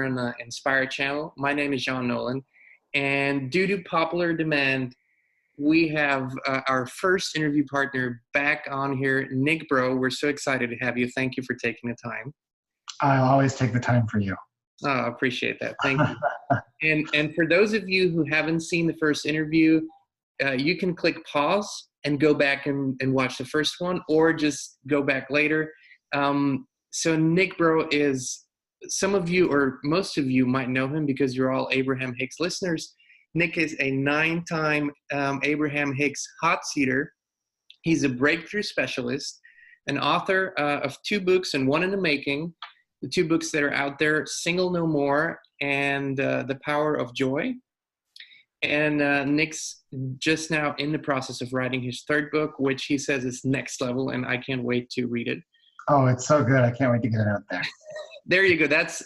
on the Inspire channel. My name is John Nolan, and due to popular demand, we have our first interview partner back on here, Nick Breau. We're so excited to have you. Thank you for taking the time. I'll always take the time for you. Oh, I appreciate that. Thank you. And for those of you who haven't seen the first interview, you can click pause and go back and watch the first one, or just go back later. So Nick Breau is, some of you or most of you might know him because you're all Abraham-Hicks listeners. Nick is a 9-time Abraham-Hicks hot seater. He's a breakthrough specialist, an author of 2 books and one in the making. The 2 books that are out there, Single No More and The Power of Joy. And Nick's just now in the process of writing his 3rd book, which he says is next level, and I can't wait to read it. Oh, it's so good. I can't wait to get it out there. There you go. That's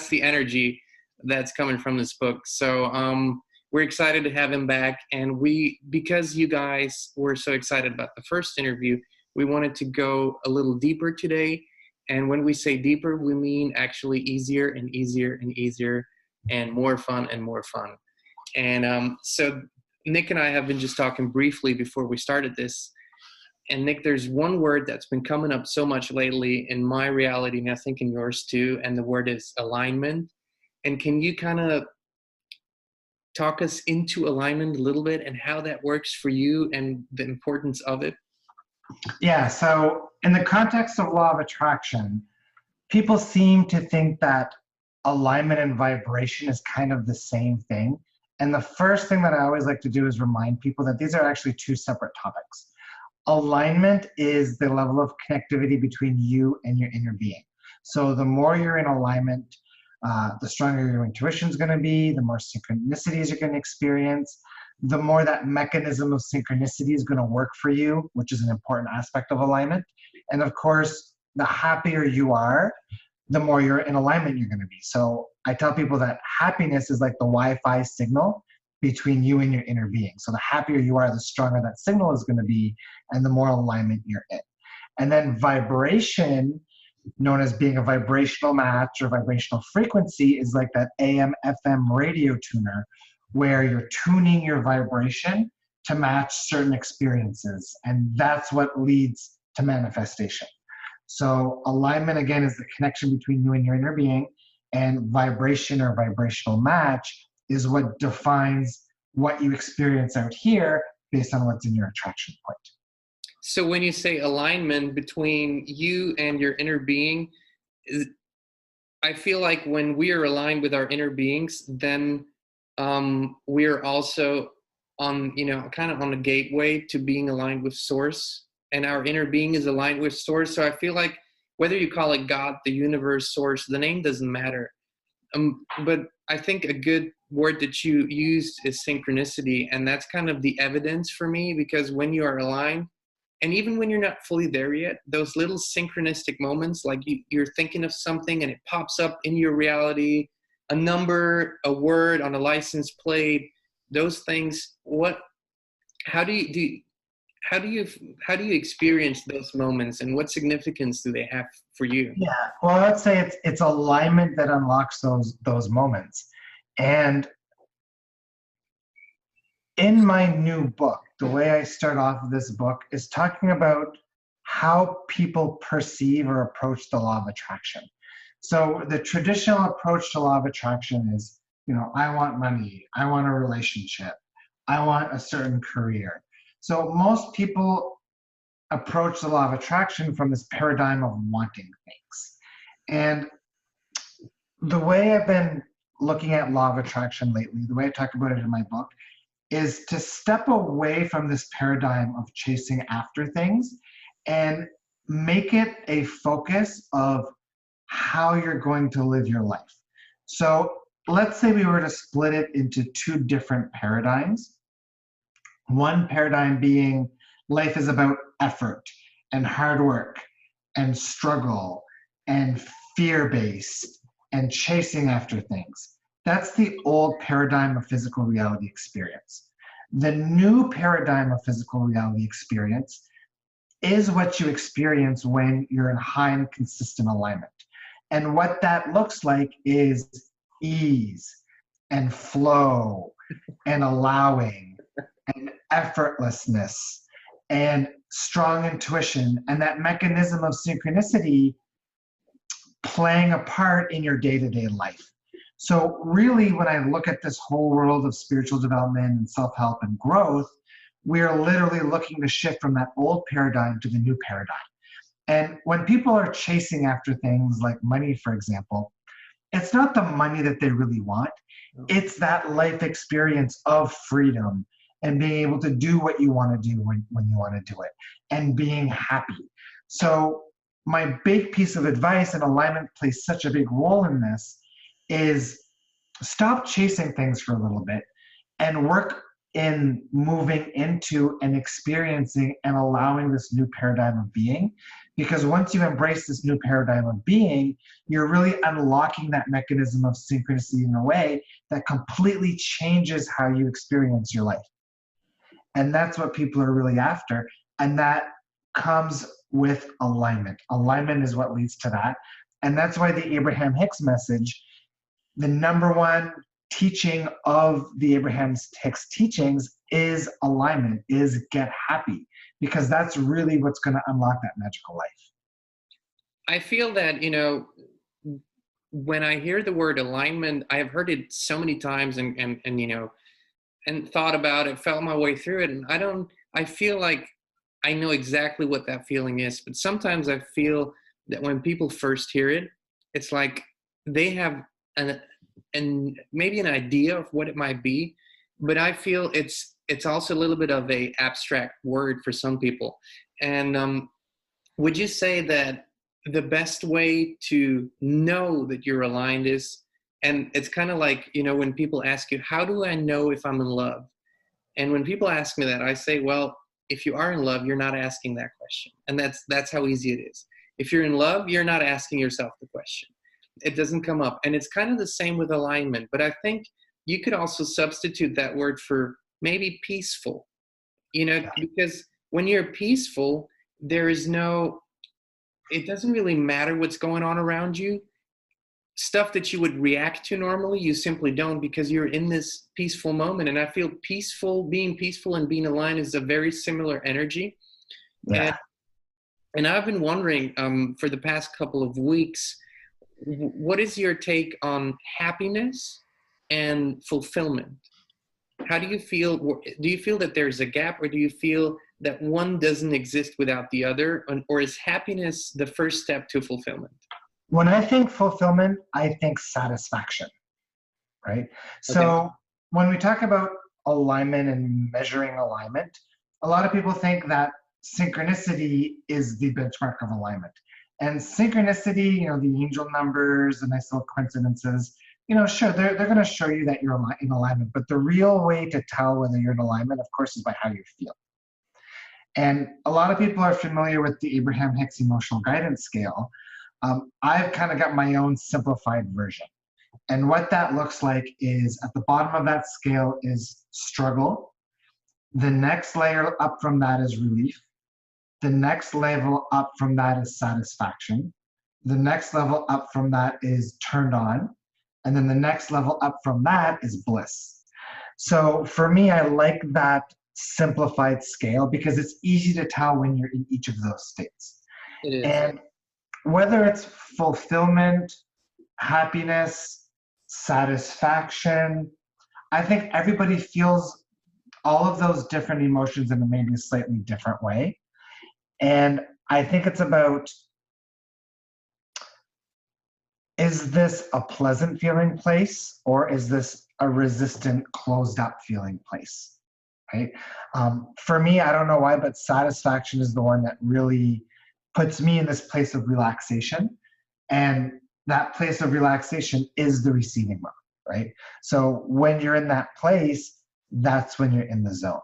the energy that's coming from this book. So we're excited to have him back. And because you guys were so excited about the first interview, we wanted to go a little deeper today. And when we say deeper, we mean actually easier and easier and easier and more fun and more fun. And so Nick and I have been just talking briefly before we started this. And Nick, there's one word that's been coming up so much lately in my reality, and I think in yours too, and the word is alignment. And can you kind of talk us into alignment a little bit and how that works for you and the importance of it? Yeah, so in the context of law of attraction, people seem to think that alignment and vibration is kind of the same thing. And the first thing that I always like to do is remind people that these are actually 2 separate topics. Alignment is the level of connectivity between you and your inner being. So the more you're in alignment, the stronger your intuition is going to be, the more synchronicities you're going to experience, the more that mechanism of synchronicity is going to work for you, which is an important aspect of alignment. And of course, the happier you are, the more you're in alignment you're going to be. So I tell people that happiness is like the Wi-Fi signal between you and your inner being. So the happier you are, the stronger that signal is going to be, and the more alignment you're in. And then vibration, known as being a vibrational match or vibrational frequency, is like that AM/FM radio tuner, where you're tuning your vibration to match certain experiences. And that's what leads to manifestation. So alignment, again, is the connection between you and your inner being, and vibration or vibrational match is what defines what you experience out here based on what's in your attraction point. So when you say alignment between you and your inner being, I feel like when we are aligned with our inner beings, then we're also on, kind of on the gateway to being aligned with Source, and our inner being is aligned with Source. So I feel like whether you call it God, the universe, Source, the name doesn't matter. But I think a good word that you used is synchronicity, and that's kind of the evidence for me, because when you are aligned, and even when you're not fully there yet, those little synchronistic moments, like you're thinking of something and it pops up in your reality, a number, a word on a license plate, those things, how do you experience those moments, and what significance do they have for you? Yeah, well, let's say it's alignment that unlocks those moments. And in my new book, the way I start off of this book is talking about how people perceive or approach the law of attraction. So the traditional approach to law of attraction is, I want money, I want a relationship, I want a certain career. So most people approach the law of attraction from this paradigm of wanting things. And the way I've been looking at law of attraction lately, the way I talk about it in my book, is to step away from this paradigm of chasing after things and make it a focus of how you're going to live your life. So let's say we were to split it into 2 different paradigms. One paradigm being life is about effort and hard work and struggle and fear-based and chasing after things. That's the old paradigm of physical reality experience. The new paradigm of physical reality experience is what you experience when you're in high and consistent alignment. And what that looks like is ease and flow and allowing and effortlessness and strong intuition and that mechanism of synchronicity playing a part in your day-to-day life. So really, when I look at this whole world of spiritual development and self-help and growth, we are literally looking to shift from that old paradigm to the new paradigm. And when people are chasing after things like money, for example, it's not the money that they really want. It's that life experience of freedom and being able to do what you want to do when you want to do it and being happy. So my big piece of advice, and alignment plays such a big role in this, is stop chasing things for a little bit and work in moving into and experiencing and allowing this new paradigm of being. Because once you embrace this new paradigm of being, you're really unlocking that mechanism of synchronicity in a way that completely changes how you experience your life. And that's what people are really after. And that comes with alignment. Alignment is what leads to that. And that's why the Abraham-Hicks message, the number one teaching of the Abraham-Hicks teachings is alignment, is get happy, because that's really what's going to unlock that magical life. I feel that, when I hear the word alignment, I have heard it so many times and thought about it, felt my way through it. And I feel like I know exactly what that feeling is. But sometimes I feel that when people first hear it, it's like they have maybe an idea of what it might be, but I feel it's also a little bit of a abstract word for some people. And would you say that the best way to know that you're aligned is, and it's kind of like, when people ask you, how do I know if I'm in love? And when people ask me that, I say, well, if you are in love, you're not asking that question. And that's how easy it is. If you're in love, you're not asking yourself the question. It doesn't come up. And it's kind of the same with alignment. But I think you could also substitute that word for maybe peaceful, because when you're peaceful, it doesn't really matter what's going on around you. Stuff that you would react to normally, you simply don't, because you're in this peaceful moment. And I feel being peaceful and being aligned is a very similar energy. Yeah. And I've been wondering for the past couple of weeks, what is your take on happiness and fulfillment? How do you feel? Do you feel that there's a gap, or do you feel that one doesn't exist without the other? Or is happiness the first step to fulfillment? When I think fulfillment, I think satisfaction, right? Okay. So when we talk about alignment and measuring alignment, a lot of people think that synchronicity is the benchmark of alignment. And synchronicity, the angel numbers, the nice little coincidences, sure, they're going to show you that you're in alignment. But the real way to tell whether you're in alignment, of course, is by how you feel. And a lot of people are familiar with the Abraham-Hicks emotional guidance scale. I've kind of got my own simplified version. And what that looks like is at the bottom of that scale is struggle. The next layer up from that is relief. The next level up from that is satisfaction. The next level up from that is turned on. And then the next level up from that is bliss. So for me, I like that simplified scale because it's easy to tell when you're in each of those states. It is. And whether it's fulfillment, happiness, satisfaction, I think everybody feels all of those different emotions in a maybe slightly different way. And I think it's about, is this a pleasant feeling place, or is this a resistant, closed up feeling place, right? For me, I don't know why, but satisfaction is the one that really puts me in this place of relaxation. And that place of relaxation is the receiving mode, right? So when you're in that place, that's when you're in the zone.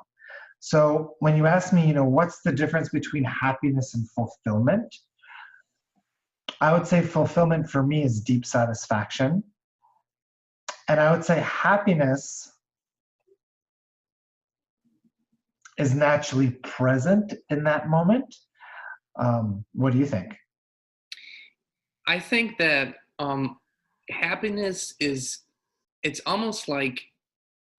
So when you ask me, what's the difference between happiness and fulfillment? I would say fulfillment for me is deep satisfaction. And I would say happiness is naturally present in that moment. What do you think? I think that um, happiness it's almost like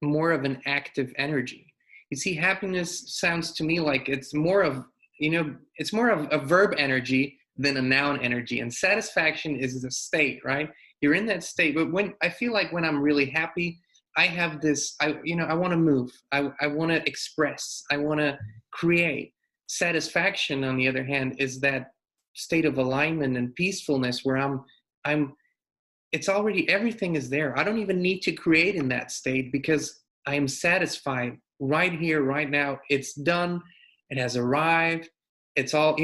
more of an active energy. You see, happiness sounds to me like it's more of, it's more of a verb energy than a noun energy. And satisfaction is a state, right? You're in that state. But when I feel like when I'm really happy, I have this, I want to move. I want to express. I want to create. Satisfaction, on the other hand, is that state of alignment and peacefulness where it's already, everything is there. I don't even need to create in that state because I am satisfied right here, right now. It's done. It has arrived. It's all,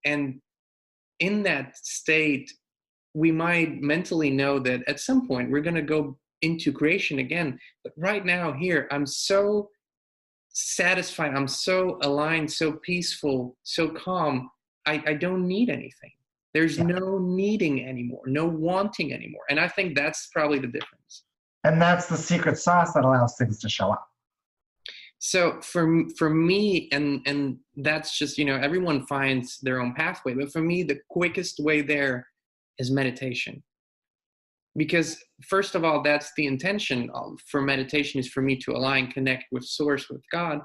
and in that state, we might mentally know that at some point we're going to go into creation again. But right now, here, I'm so satisfied. I'm so aligned, so peaceful, so calm. I don't need anything. There's no needing anymore, no wanting anymore. And I think that's probably the difference. And that's the secret sauce that allows things to show up. So for me, and that's just, everyone finds their own pathway. But for me, the quickest way there is meditation. Because first of all, that's the intention for meditation, is for me to align, connect with source, with God,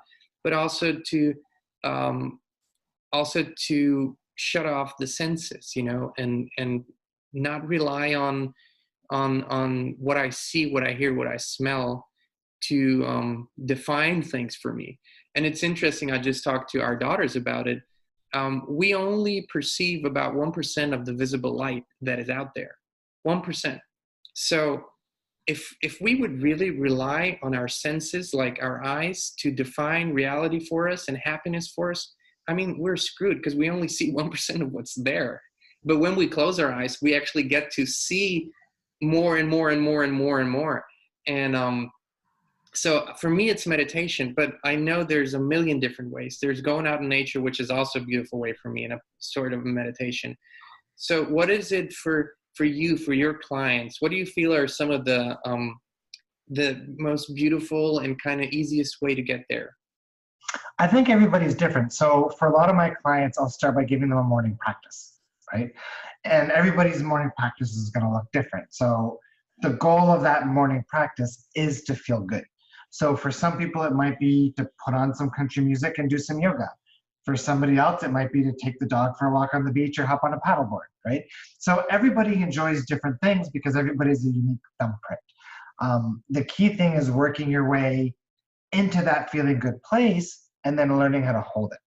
but also to shut off the senses, and not rely on what I see, what I hear, what I smell to define things for me. And it's interesting, I just talked to our daughters about it. We only perceive about 1% of the visible light that is out there. 1%. So if we would really rely on our senses, like our eyes, to define reality for us and happiness for us, I mean, we're screwed because we only see 1% of what's there. But when we close our eyes, we actually get to see more and more and more and more and more. And so for me, it's meditation, but I know there's a million different ways. There's going out in nature, which is also a beautiful way for me, and a sort of meditation. So what is it for you, for your clients? What do you feel are some of the most beautiful and kind of easiest way to get there? I think everybody's different. So for a lot of my clients, I'll start by giving them a morning practice, right? And everybody's morning practice is going to look different. So the goal of that morning practice is to feel good. So for some people, it might be to put on some country music and do some yoga. For somebody else, it might be to take the dog for a walk on the beach or hop on a paddleboard, right? So everybody enjoys different things because everybody's a unique thumbprint. The key thing is working your way into that feeling good place and then learning how to hold it.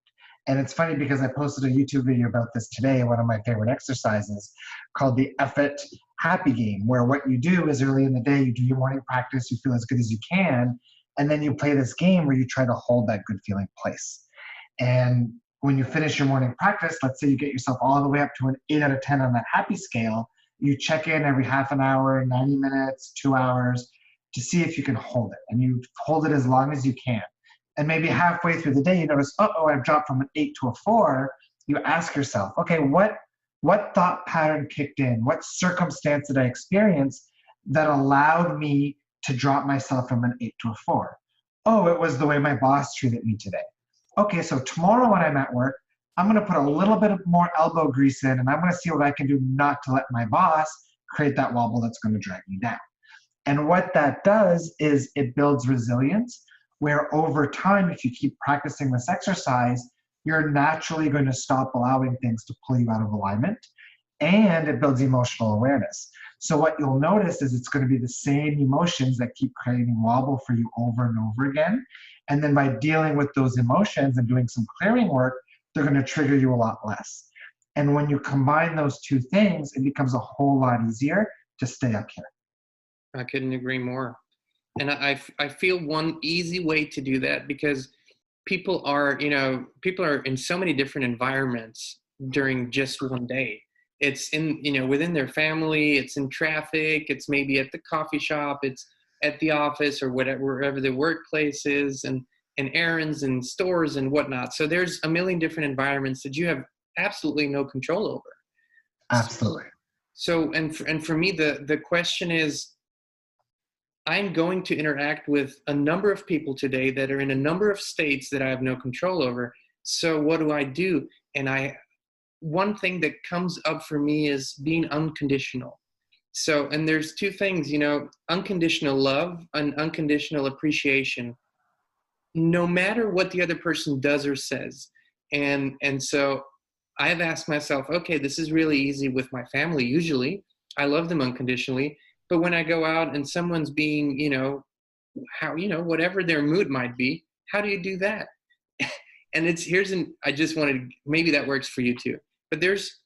And it's funny because I posted a YouTube video about this today, one of my favorite exercises called the Effort Happy Game, where what you do is early in the day, you do your morning practice, you feel as good as you can, and then you play this game where you try to hold that good feeling place. And when you finish your morning practice, let's say you get yourself all the way up to an 8 out of 10 on that happy scale, you check in every half an hour, 90 minutes, 2 hours to see if you can hold it. And you hold it as long as you can. And maybe halfway through the day, you notice, I've dropped from an 8 to a 4. You ask yourself, okay, what thought pattern kicked in? What circumstance did I experience that allowed me to drop myself from an 8 to a 4? Oh, it was the way my boss treated me today. Okay, so tomorrow when I'm at work, I'm going to put a little bit of more elbow grease in, and I'm going to see what I can do not to let my boss create that wobble that's going to drag me down. And what that does is it builds resilience, where over time, if you keep practicing this exercise, you're naturally going to stop allowing things to pull you out of alignment, and it builds emotional awareness. So what you'll notice is it's going to be the same emotions that keep creating wobble for you over and over again. And then by dealing with those emotions and doing some clearing work, they're going to trigger you a lot less. And when you combine those two things, it becomes a whole lot easier to stay up here. I couldn't agree more. And I feel one easy way to do that, because people are in so many different environments during just one day. It's in, within their family, it's in traffic, it's maybe at the coffee shop, it's at the office or whatever, wherever the workplace is, and errands and stores and whatnot. So there's a million different environments that you have absolutely no control over. Absolutely. So and for me, the question is, I'm going to interact with a number of people today that are in a number of states that I have no control over. So what do I do? And one thing that comes up for me is being unconditional. So, and there's two things, you know, unconditional love and unconditional appreciation, no matter what the other person does or says. And so I've asked myself, okay, this is really easy with my family. Usually I love them unconditionally, but when I go out and someone's being, you know, how, you know, whatever their mood might be, how do you do that? And it's, I just wanted, maybe that works for you too, but there's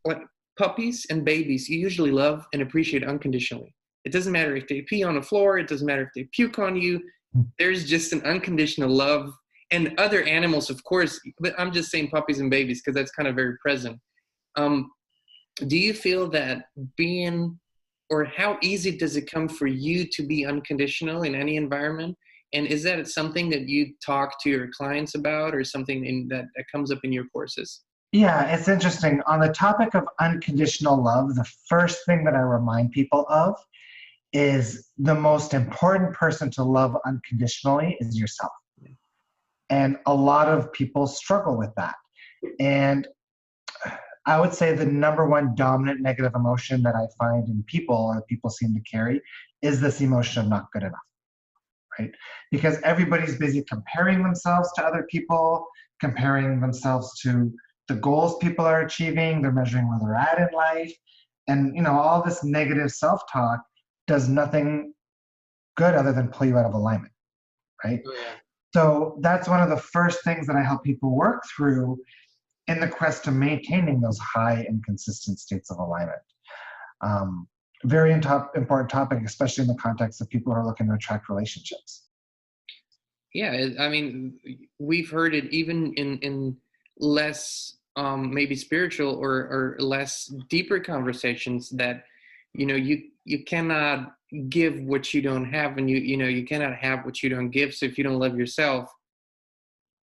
like puppies and babies you usually love and appreciate unconditionally. It doesn't matter if they pee on the floor, it doesn't matter if they puke on you. There's just an unconditional love. And other animals, of course, but I'm just saying puppies and babies because that's kind of very present. Um, do you feel that being, or how easy does it come for you to be unconditional in any environment? And is that something that you talk to your clients about, or something that comes up in your courses? Yeah, it's interesting. On the topic of unconditional love, the first thing that I remind people of is the most important person to love unconditionally is yourself. And a lot of people struggle with that. And I would say the number one dominant negative emotion that I find in people, or people seem to carry, is this emotion of not good enough, right? Because everybody's busy comparing themselves to other people, comparing themselves to the goals people are achieving, they're measuring where they're at in life. And, you know, all this negative self-talk does nothing good other than pull you out of alignment, right? Oh, yeah. So that's one of the first things that I help people work through in the quest to maintaining those high and consistent states of alignment. Very important topic, especially in the context of people who are looking to attract relationships. Yeah, I mean, we've heard it even in less maybe spiritual or less deeper conversations that, you know, you cannot give what you don't have, and you know, you cannot have what you don't give. So if you don't love yourself,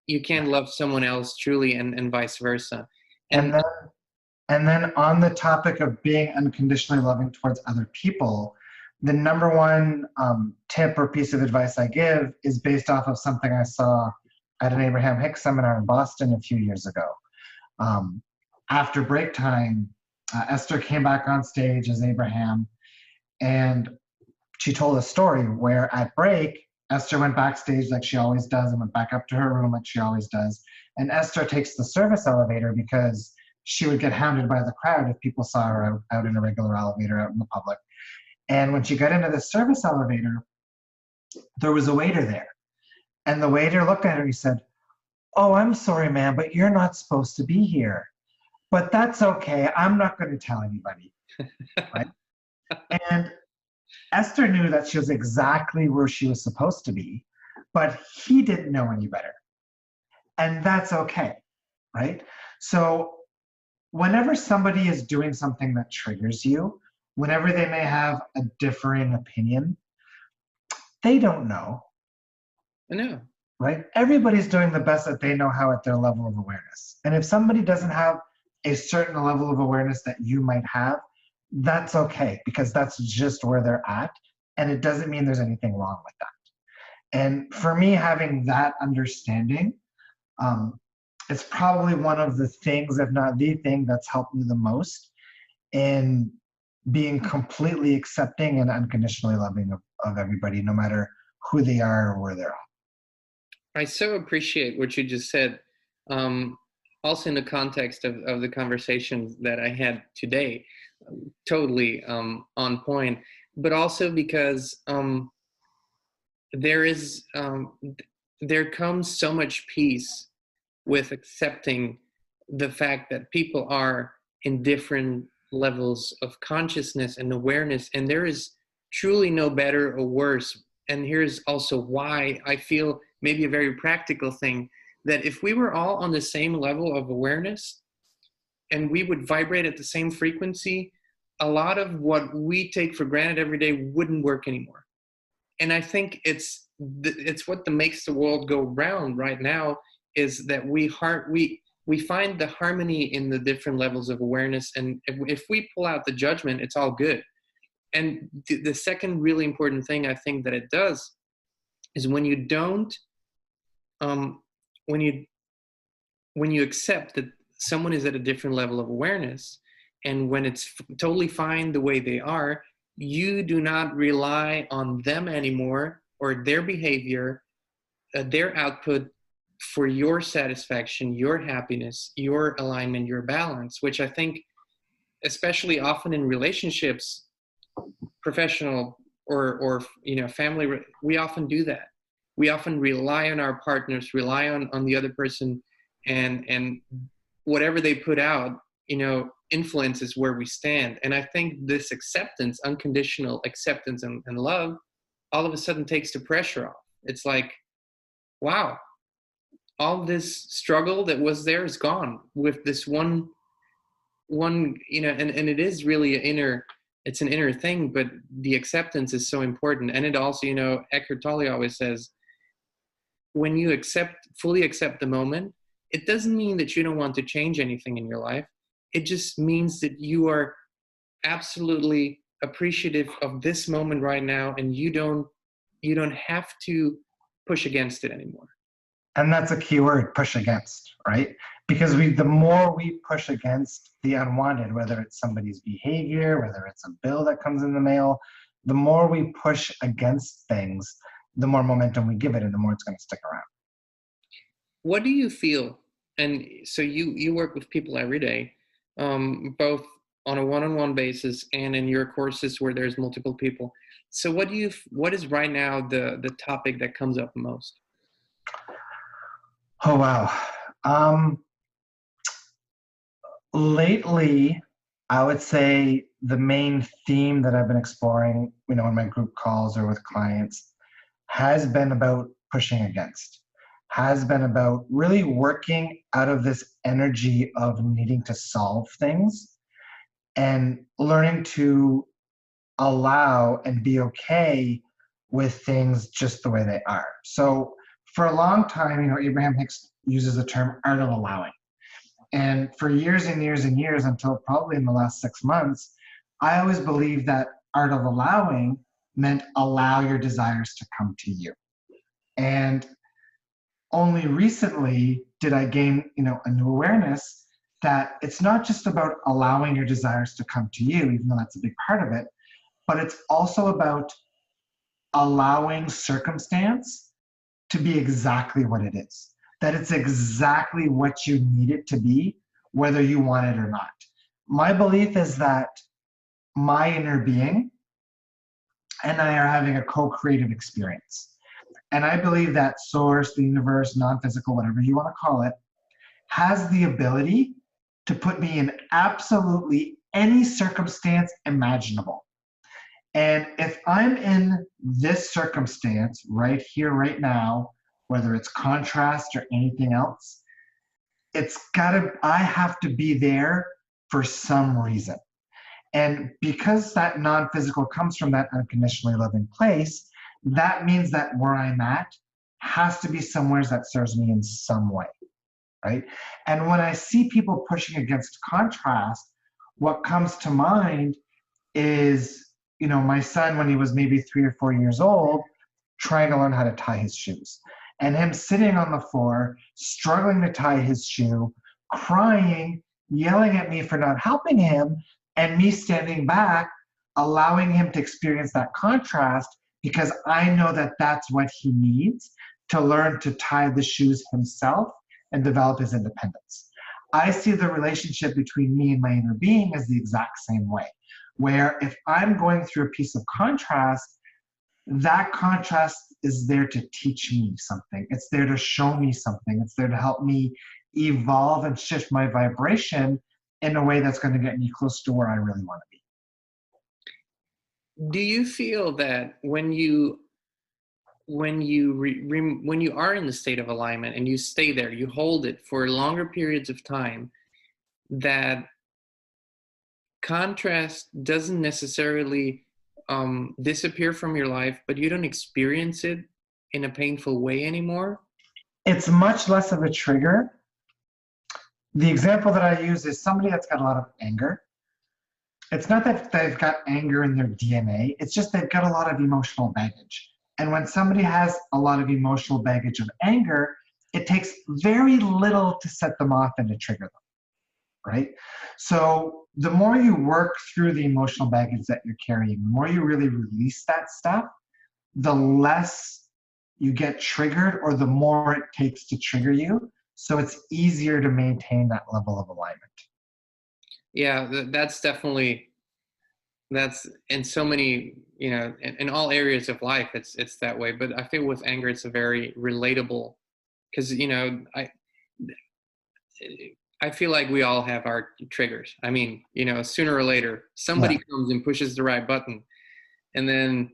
you can't love someone else truly, and vice versa. And And then, and then on the topic of being unconditionally loving towards other people, the number one tip or piece of advice I give is based off of something I saw at an Abraham-Hicks seminar in Boston a few years ago. After break time, Esther came back on stage as Abraham, and she told a story where at break, Esther went backstage like she always does and went back up to her room like she always does. And Esther takes the service elevator because she would get hounded by the crowd if people saw her out in a regular elevator out in the public. And when she got into the service elevator, there was a waiter there. And the waiter looked at her and he said, "Oh, I'm sorry, ma'am, but you're not supposed to be here. But that's okay. I'm not going to tell anybody." Right? And Esther knew that she was exactly where she was supposed to be, but he didn't know any better. And that's okay, right? So whenever somebody is doing something that triggers you, whenever they may have a differing opinion, they don't know, I know. right? Everybody's doing the best that they know how at their level of awareness. And if somebody doesn't have a certain level of awareness that you might have, that's okay, because that's just where they're at. And it doesn't mean there's anything wrong with that. And for me, having that understanding, it's probably one of the things, if not the thing, that's helped me the most in being completely accepting and unconditionally loving of everybody, no matter who they are or where they're at. I so appreciate what you just said. Also in the context of the conversation that I had today, totally on point, but also because there comes so much peace with accepting the fact that people are in different levels of consciousness and awareness, and there is truly no better or worse. And here's also why I feel maybe a very practical thing, that if we were all on the same level of awareness and we would vibrate at the same frequency, a lot of what we take for granted every day wouldn't work anymore. And I think it's what makes the world go round right now, is that we find the harmony in the different levels of awareness. And if we pull out the judgment, it's all good. And the second really important thing I think that it does is when you don't, when you accept that someone is at a different level of awareness, and when it's totally fine the way they are, you do not rely on them anymore or their behavior, their output for your satisfaction, your happiness, your alignment, your balance, which I think, especially often in relationships, professional or family, we often do that. We often rely on our partners, rely on the other person, and whatever they put out, influences where we stand. And I think this acceptance, unconditional acceptance and love, all of a sudden takes the pressure off. It's like, wow, all this struggle that was there is gone with this one, and it is really it's an inner thing, but the acceptance is so important. And it also, Eckhart Tolle always says, when you fully accept the moment, it doesn't mean that you don't want to change anything in your life. It just means that you are absolutely appreciative of this moment right now, and you don't have to push against it anymore. And that's a key word, push against, right? Because the more we push against the unwanted, whether it's somebody's behavior, whether it's a bill that comes in the mail, the more we push against things, the more momentum we give it and the more it's going to stick around. What do you feel? And so you work with people every day, both on a one-on-one basis and in your courses where there's multiple people. So what is right now the topic that comes up most? Oh, wow. Lately, I would say the main theme that I've been exploring, in my group calls or with clients, has been about pushing against, has been about really working out of this energy of needing to solve things and learning to allow and be okay with things just the way they are. So for a long time, Abraham-Hicks uses the term art of allowing. And for years and years and years, until probably in the last 6 months, I always believed that art of allowing meant allow your desires to come to you. And only recently did I gain, a new awareness that it's not just about allowing your desires to come to you, even though that's a big part of it, but it's also about allowing circumstance to be exactly what it is. That it's exactly what you need it to be, whether you want it or not. My belief is that my inner being and I are having a co-creative experience. And I believe that source, the universe, non-physical, whatever you want to call it, has the ability to put me in absolutely any circumstance imaginable. And if I'm in this circumstance right here, right now, whether it's contrast or anything else, I have to be there for some reason. And because that non-physical comes from that unconditionally loving place, that means that where I'm at has to be somewhere that serves me in some way, right? And when I see people pushing against contrast, what comes to mind is, my son, when he was maybe 3 or 4 years old, trying to learn how to tie his shoes. And him sitting on the floor, struggling to tie his shoe, crying, yelling at me for not helping him, and me standing back, allowing him to experience that contrast because I know that that's what he needs to learn to tie the shoes himself and develop his independence. I see the relationship between me and my inner being as the exact same way, where if I'm going through a piece of contrast, that contrast is there to teach me something. It's there to show me something. It's there to help me evolve and shift my vibration in a way that's going to get me close to where I really want to be. Do you feel that when you are in the state of alignment and you stay there, you hold it for longer periods of time, that contrast doesn't necessarily disappear from your life, but you don't experience it in a painful way anymore? It's much less of a trigger. The example that I use is somebody that's got a lot of anger. It's not that they've got anger in their DNA, it's just they've got a lot of emotional baggage. And when somebody has a lot of emotional baggage of anger, it takes very little to set them off and to trigger them, right? So the more you work through the emotional baggage that you're carrying, the more you really release that stuff, the less you get triggered or the more it takes to trigger you. So it's easier to maintain that level of alignment. Yeah, that's definitely, that's in so many, in all areas of life, it's that way. But I feel with anger, it's a very relatable, because, I feel like we all have our triggers. I mean, sooner or later, somebody Yeah. comes and pushes the right button, and then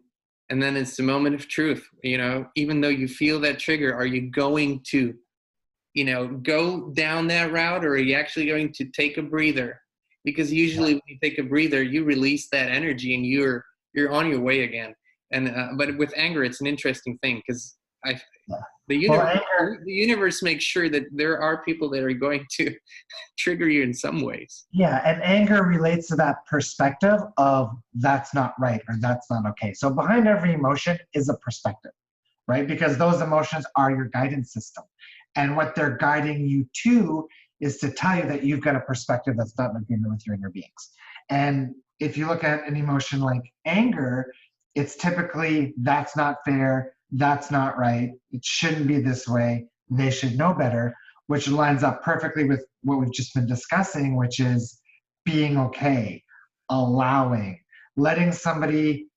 it's the moment of truth. Even though you feel that trigger, are you going to, go down that route, or are you actually going to take a breather? Because usually when you take a breather, you release that energy and you're on your way again. And but with anger, it's an interesting thing, because I Yeah. the Well, universe anger, the universe makes sure that there are people that are going to trigger you in some ways. yeah, and anger relates to that perspective of that's not right or that's not okay. So behind every emotion is a perspective, right? Because those emotions are your guidance system. And what they're guiding you to is to tell you that you've got a perspective that's not in agreement with your inner beings. And if you look at an emotion like anger, it's typically that's not fair, that's not right, it shouldn't be this way, they should know better, which lines up perfectly with what we've just been discussing, which is being okay, allowing, letting somebody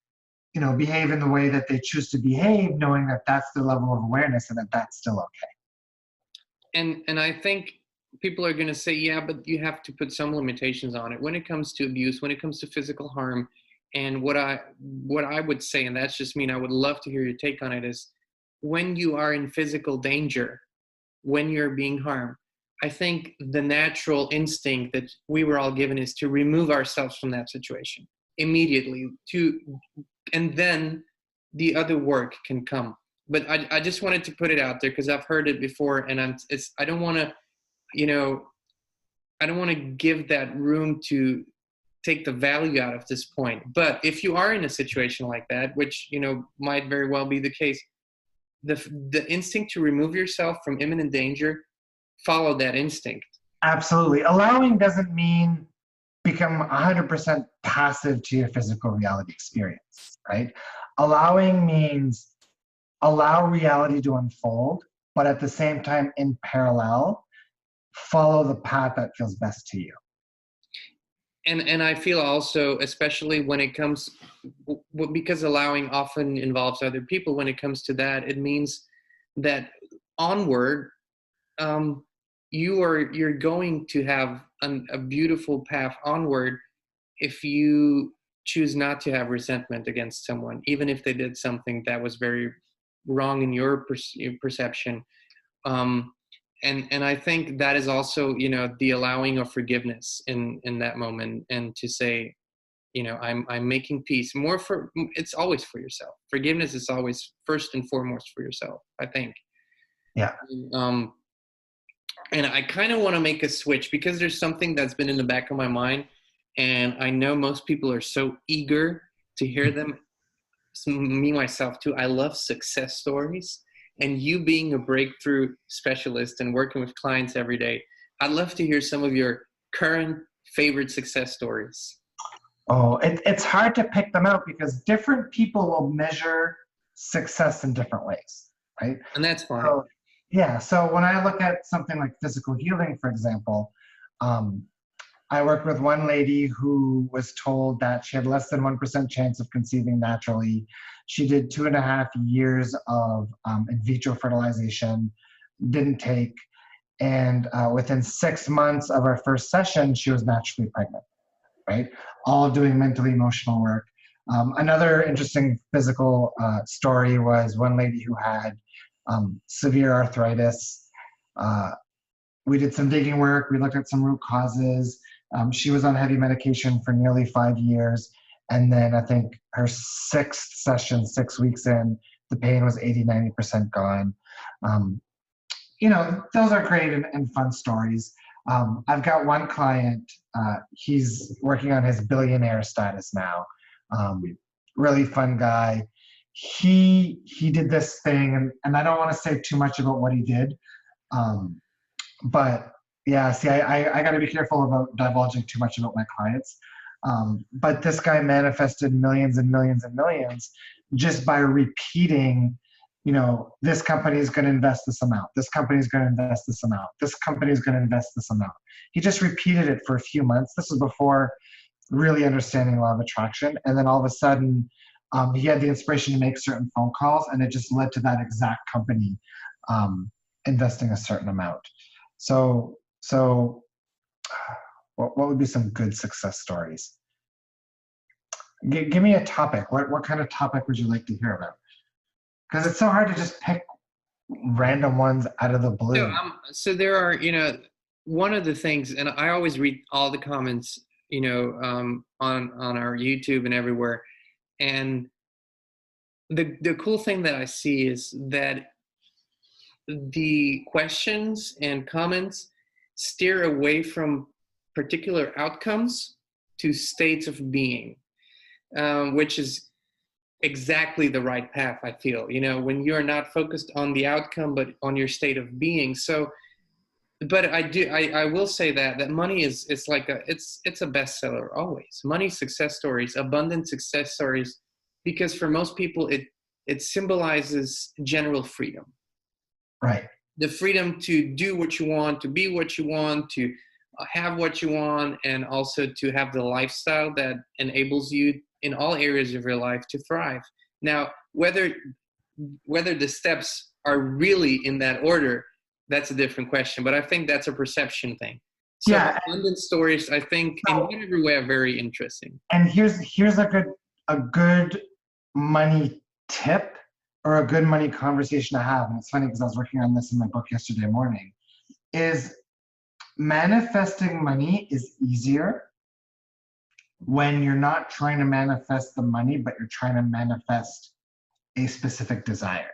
behave in the way that they choose to behave, knowing that that's their level of awareness and that that's still okay. And I think people are going to say, yeah, but you have to put some limitations on it when it comes to abuse, when it comes to physical harm. And what I would say, and that's just me, and I would love to hear your take on it, is when you are in physical danger, when you're being harmed, I think the natural instinct that we were all given is to remove ourselves from that situation immediately, and then the other work can come. But I just wanted to put it out there because I've heard it before, and I don't want to, I don't want to give that room to take the value out of this point. But if you are in a situation like that, which might very well be the case, the instinct to remove yourself from imminent danger, follow that instinct. Absolutely. Allowing doesn't mean become 100% passive to your physical reality experience, right? Allowing means allow reality to unfold, but at the same time, in parallel, follow the path that feels best to you. And I feel also, especially when it comes, because allowing often involves other people, when it comes to that, it means that onward, you're going to have a beautiful path onward if you choose not to have resentment against someone, even if they did something that was very wrong in your perception. And I think that is also, the allowing of forgiveness in that moment, and to say, I'm making peace it's always for yourself. Forgiveness is always first and foremost for yourself, I think. Yeah. And I kind of want to make a switch, because there's something that's been in the back of my mind, and I know most people are so eager to hear them. Me, myself too. I love success stories. And you being a breakthrough specialist and working with clients every day, I'd love to hear some of your current favorite success stories. Oh, it's hard to pick them out because different people will measure success in different ways, right? And that's fine. So, yeah. So when I look at something like physical healing, for example, I worked with one lady who was told that she had less than 1% chance of conceiving naturally. She did 2.5 years of in vitro fertilization, didn't take. And within 6 months of our first session, she was naturally pregnant, right? All doing mentally emotional work. Another interesting physical story was one lady who had severe arthritis. We did some digging work. We looked at some root causes. She was on heavy medication for nearly 5 years. And then I think her sixth session, 6 weeks in, the pain was 80-90% gone. Those are great and fun stories. I've got one client, he's working on his billionaire status now. Really fun guy. He did this thing, and I don't want to say too much about what he did, but Yeah, see, I got to be careful about divulging too much about my clients. But this guy manifested millions and millions and millions just by repeating, this company is going to invest this amount. This company is going to invest this amount. This company is going to invest this amount. He just repeated it for a few months. This was before really understanding law of attraction. And then all of a sudden, he had the inspiration to make certain phone calls, and it just led to that exact company investing a certain amount. So what would be some good success stories? Give me a topic. What kind of topic would you like to hear about? Because it's so hard to just pick random ones out of the blue. So there are, one of the things, and I always read all the comments, on our YouTube and everywhere. And the cool thing that I see is that the questions and comments steer away from particular outcomes to states of being, which is exactly the right path, I feel, when you're not focused on the outcome, but on your state of being. So, but I will say that money it's a bestseller always. Money success stories, abundant success stories, because for most people it symbolizes general freedom. Right. The freedom to do what you want, to be what you want, to have what you want, and also to have the lifestyle that enables you in all areas of your life to thrive. Now, whether the steps are really in that order, that's a different question, but I think that's a perception thing. So Yeah. abundant stories, I think, in whatever way, are very interesting. And here's a good money tip or a good money conversation to have. And it's funny because I was working on this in my book yesterday morning, is manifesting money is easier when you're not trying to manifest the money, but you're trying to manifest a specific desire.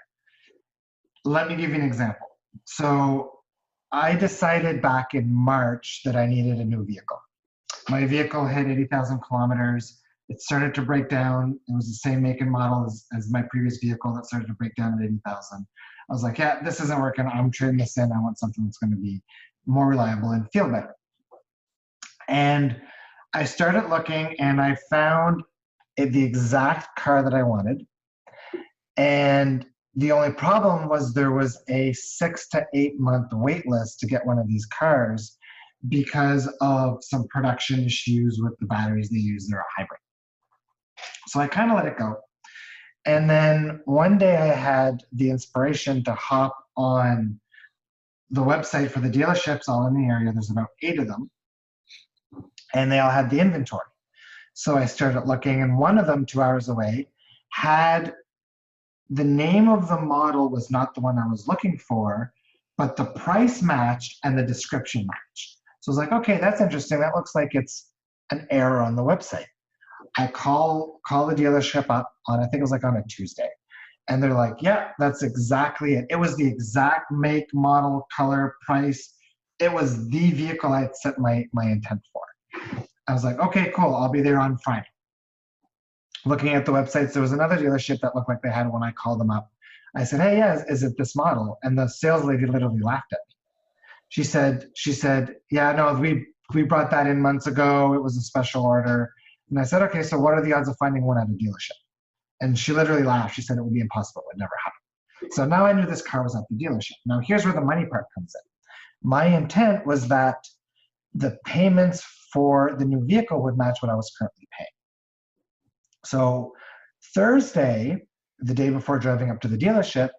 Let me give you an example. So I decided back in March that I needed a new vehicle. My vehicle hit 80,000 kilometers. It started to break down. It was the same make and model as my previous vehicle that started to break down at 80,000. I was like, yeah, this isn't working. I'm trading this in. I want something that's going to be more reliable and feel better. And I started looking, and I found the exact car that I wanted. And the only problem was there was a 6 to 8 month wait list to get one of these cars because of some production issues with the batteries they use. They're a hybrid. So I kind of let it go. And then one day I had the inspiration to hop on the website for the dealerships all in the area. There's about 8 of them. And they all had the inventory. So I started looking, and one of them 2 hours away had the name of the model was not the one I was looking for, but the price matched and the description matched. So I was like, okay, that's interesting. That looks like it's an error on the website. I call the dealership up on, I think it was like on a Tuesday. And they're like, yeah, that's exactly it. It was the exact make, model, color, price. It was the vehicle I had set my intent for. I was like, okay, cool. I'll be there on Friday. Looking at the websites, there was another dealership that looked like they had one. I called them up. I said, hey, yeah, is it this model? And the sales lady literally laughed at me. She said, yeah, no, we brought that in months ago. It was a special order. And I said, okay, so what are the odds of finding one at a dealership? And she literally laughed. She said it would be impossible. It would never happen. So now I knew this car was at the dealership. Now here's where the money part comes in. My intent was that the payments for the new vehicle would match what I was currently paying. So Thursday, the day before driving up to the dealership,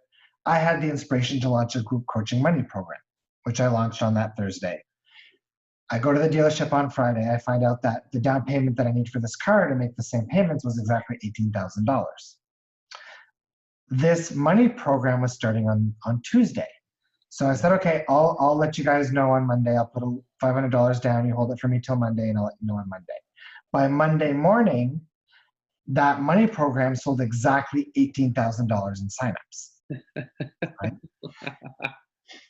I had the inspiration to launch a group coaching money program, which I launched on that Thursday. I go to the dealership on Friday. I find out that the down payment that I need for this car to make the same payments was exactly $18,000. This money program was starting on Tuesday. So I said, okay, I'll let you guys know on Monday. I'll put $500 down. You hold it for me till Monday, and I'll let you know on Monday. By Monday morning, that money program sold exactly $18,000 in signups. Right?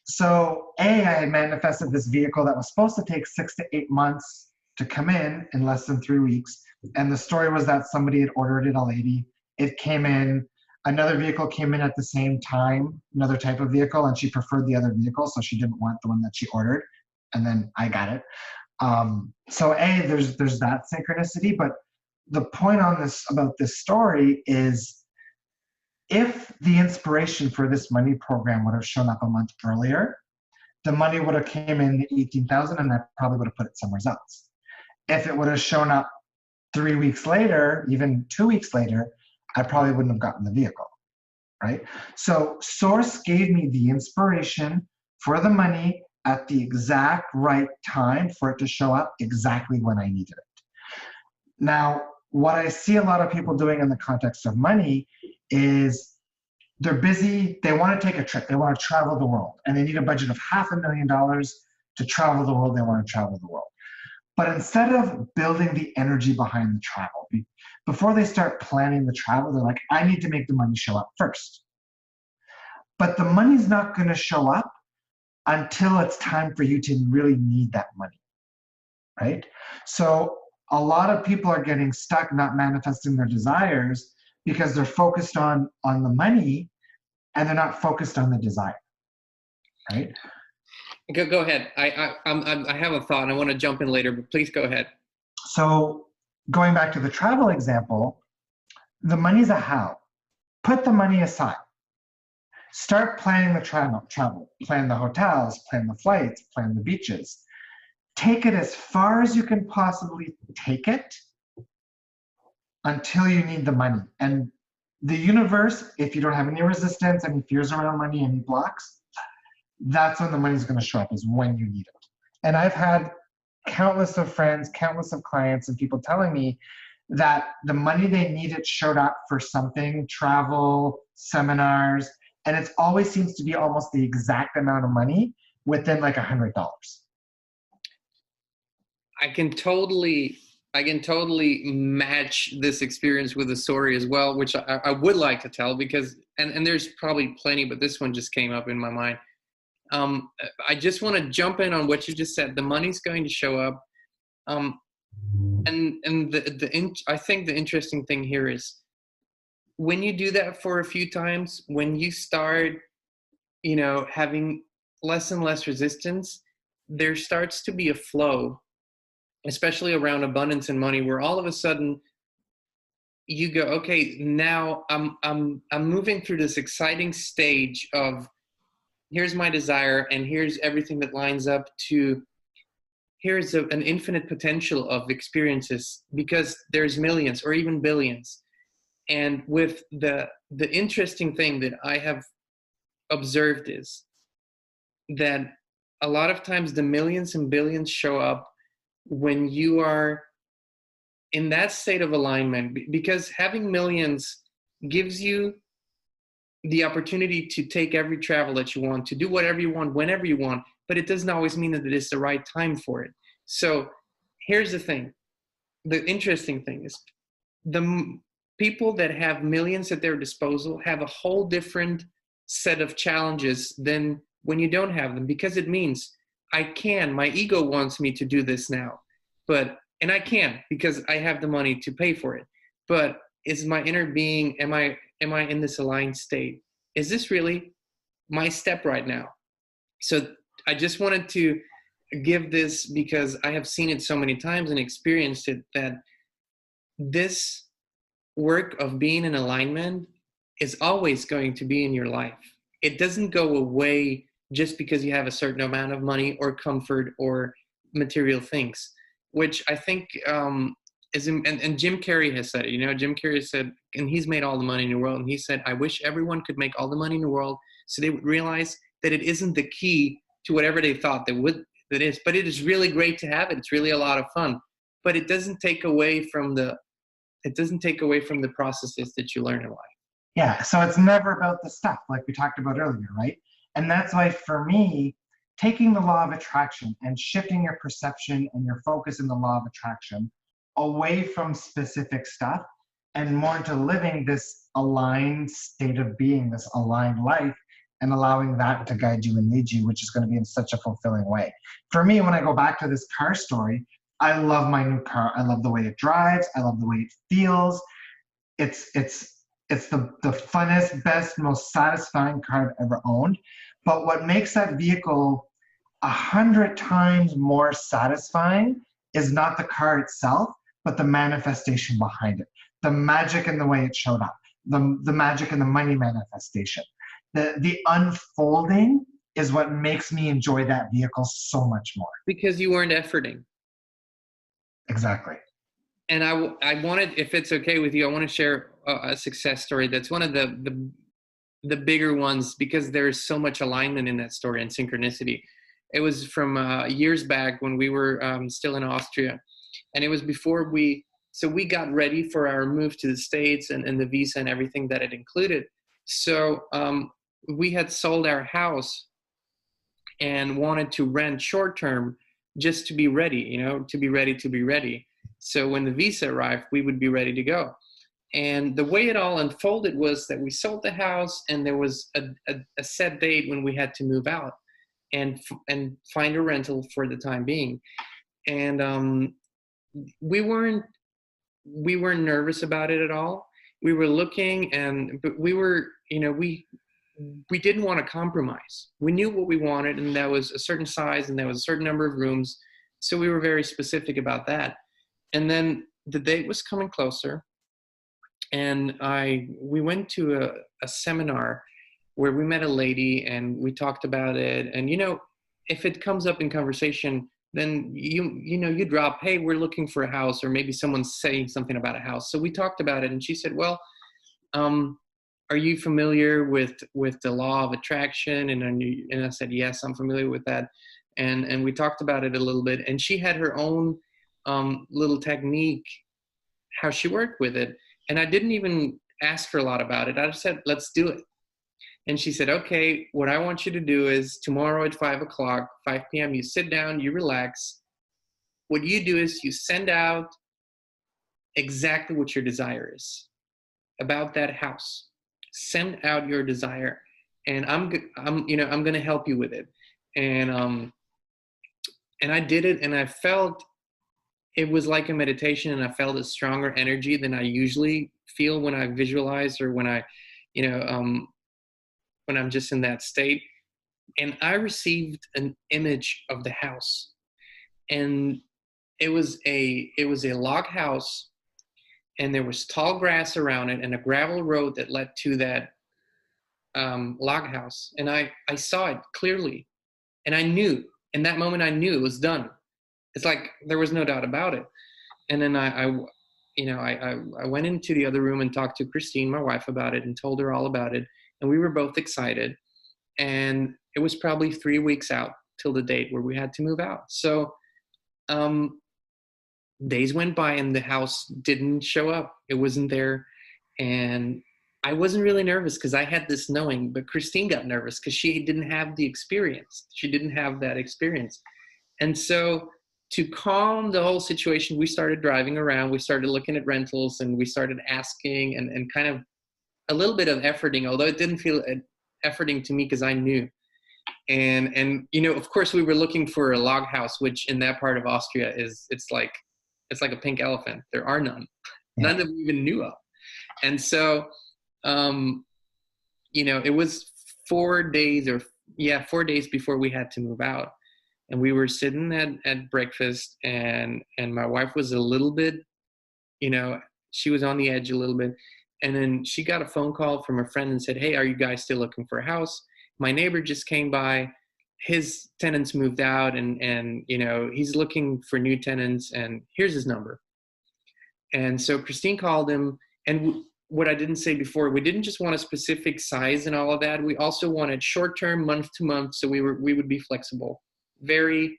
So I had manifested this vehicle that was supposed to take 6 to 8 months to come in less than 3 weeks. And the story was that somebody had ordered it, a lady. It came in. Another vehicle came in at the same time, another type of vehicle, and she preferred the other vehicle, so she didn't want the one that she ordered. and then I got it. So there's that synchronicity, but the point on this about this story is if the inspiration for this money program would have shown up a month earlier, the money would have came in at 18,000 and I probably would have put it somewhere else. If it would have shown up 3 weeks later, even 2 weeks later, I probably wouldn't have gotten the vehicle, right? So Source gave me the inspiration for the money at the exact right time for it to show up exactly when I needed it. Now, what I see a lot of people doing in the context of money is they're busy, they want to take a trip, they want to travel the world, and they need a budget of $500,000 to travel the world, they want to travel the world. But instead of building the energy behind the travel, before they start planning the travel, they're like, I need to make the money show up first. But the money's not going to show up until it's time for you to really need that money, right? So a lot of people are getting stuck not manifesting their desires because they're focused on the money and they're not focused on the desire, right? Go ahead. I have a thought and I want to jump in later, but please go ahead. So going back to the travel example, the money's a how. Put the money aside. Start planning the travel. Plan the hotels, plan the flights, plan the beaches. Take it as far as you can possibly take it until you need the money. And the universe, if you don't have any resistance, any fears around money, any blocks, that's when the money's going to show up, is when you need it. And I've had countless of friends, countless of clients and people telling me that the money they needed showed up for something, travel, seminars, and it always seems to be almost the exact amount of money within like $100. I can totally match this experience with a story as well, which I would like to tell because, and there's probably plenty, but this one just came up in my mind. I just want to jump in on what you just said. The money's going to show up. And I think the interesting thing here is when you do that for a few times, when you start, having less and less resistance, there starts to be a flow, especially around abundance and money, where all of a sudden you go, okay, now I'm moving through this exciting stage of here's my desire and here's everything that lines up to here's an infinite potential of experiences because there's millions or even billions. And with the interesting thing that I have observed is that a lot of times the millions and billions show up when you are in that state of alignment, because having millions gives you the opportunity to take every travel that you want, to do whatever you want, whenever you want, but it doesn't always mean that it is the right time for it. So here's the thing. The interesting thing is the people that have millions at their disposal have a whole different set of challenges than when you don't have them, because it means my ego wants me to do this now, and I can because I have the money to pay for it. But is my inner being, am I in this aligned state? Is this really my step right now? So I just wanted to give this because I have seen it so many times and experienced it, that this work of being in alignment is always going to be in your life. It doesn't go away just because you have a certain amount of money or comfort or material things, which I think and Jim Carrey has said it. Jim Carrey said, and he's made all the money in the world, and he said, I wish everyone could make all the money in the world so they would realize that it isn't the key to whatever they thought that is, but it is really great to have it. It's really a lot of fun, but it doesn't take away from the processes that you learn in life. Yeah, so it's never about the stuff like we talked about earlier, right? And that's why for me, taking the law of attraction and shifting your perception and your focus in the law of attraction away from specific stuff and more into living this aligned state of being, this aligned life, and allowing that to guide you and lead you, which is going to be in such a fulfilling way. For me, when I go back to this car story, I love my new car. I love the way it drives. I love the way it feels. It's the funnest, best, most satisfying car I've ever owned. But what makes that vehicle 100 times more satisfying is not the car itself, but the manifestation behind it, the magic in the way it showed up, the magic in the money manifestation. The unfolding is what makes me enjoy that vehicle so much more. Because you weren't efforting. Exactly. And I wanted, if it's okay with you, I want to share a success story that's one of the bigger ones, because there's so much alignment in that story and synchronicity. It was from years back when we were still in Austria, and it was before we got ready for our move to the States and the visa and everything that it included. So we had sold our house and wanted to rent short term just to be ready, to be ready. So when the visa arrived, we would be ready to go. And the way it all unfolded was that we sold the house, and there was a set date when we had to move out and find a rental for the time being. And we weren't nervous about it at all. We were looking, but we were, we didn't want to compromise. We knew what we wanted, and that was a certain size, and there was a certain number of rooms. So we were very specific about that. And then the date was coming closer, and we went to a seminar where we met a lady and we talked about it. And, if it comes up in conversation, then you drop, hey, we're looking for a house, or maybe someone's saying something about a house. So we talked about it, and she said, well, are you familiar with the law of attraction? And I said, yes, I'm familiar with that. And we talked about it a little bit, and she had her own little technique, how she worked with it. And I didn't even ask her a lot about it. I just said, let's do it. And she said, okay, what I want you to do is tomorrow at 5 p.m., you sit down, you relax. What you do is you send out exactly what your desire is about that house. Send out your desire, and I'm going to help you with it. And I did it, and I felt it was like a meditation, and I felt a stronger energy than I usually feel when I visualize, or when I, when I'm just in that state. And I received an image of the house, and it was a log house, and there was tall grass around it and a gravel road that led to that log house. And I saw it clearly, and I knew in that moment, I knew it was done. It's like there was no doubt about it. And then I went into the other room and talked to Christine, my wife, about it, and told her all about it. And we were both excited. And it was probably 3 weeks out till the date where we had to move out. So days went by, and the house didn't show up. It wasn't there. And I wasn't really nervous because I had this knowing, but Christine got nervous because she didn't have the experience. She didn't have that experience. And so to calm the whole situation, we started driving around, we started looking at rentals, and we started asking and kind of a little bit of efforting, although it didn't feel efforting to me because I knew. And of course we were looking for a log house, which in that part of Austria it's like a pink elephant. There are none. Yeah. None that we even knew of. And so it was 4 days before we had to move out. And we were sitting at breakfast, and my wife was a little bit, she was on the edge a little bit. And then she got a phone call from a friend and said, hey, are you guys still looking for a house? My neighbor just came by. His tenants moved out, and he's looking for new tenants, and here's his number. And so Christine called him. And what I didn't say before, we didn't just want a specific size and all of that. We also wanted short-term, month to month, so we would be flexible. Very,